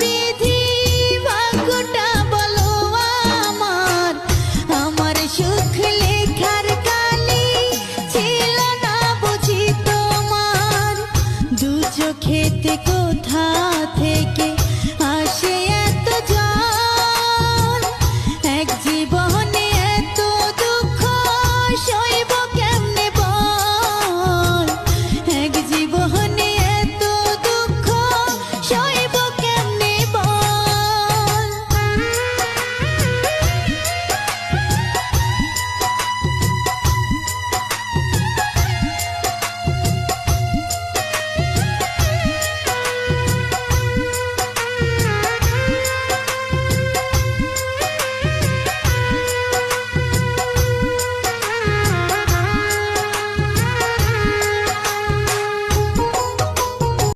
বিধি ভাগ্যটা বলো আমার, আমার সুখ লেখার কালি ছিল না বুঝি তোমার। দু চোখেতে কোথা থেকে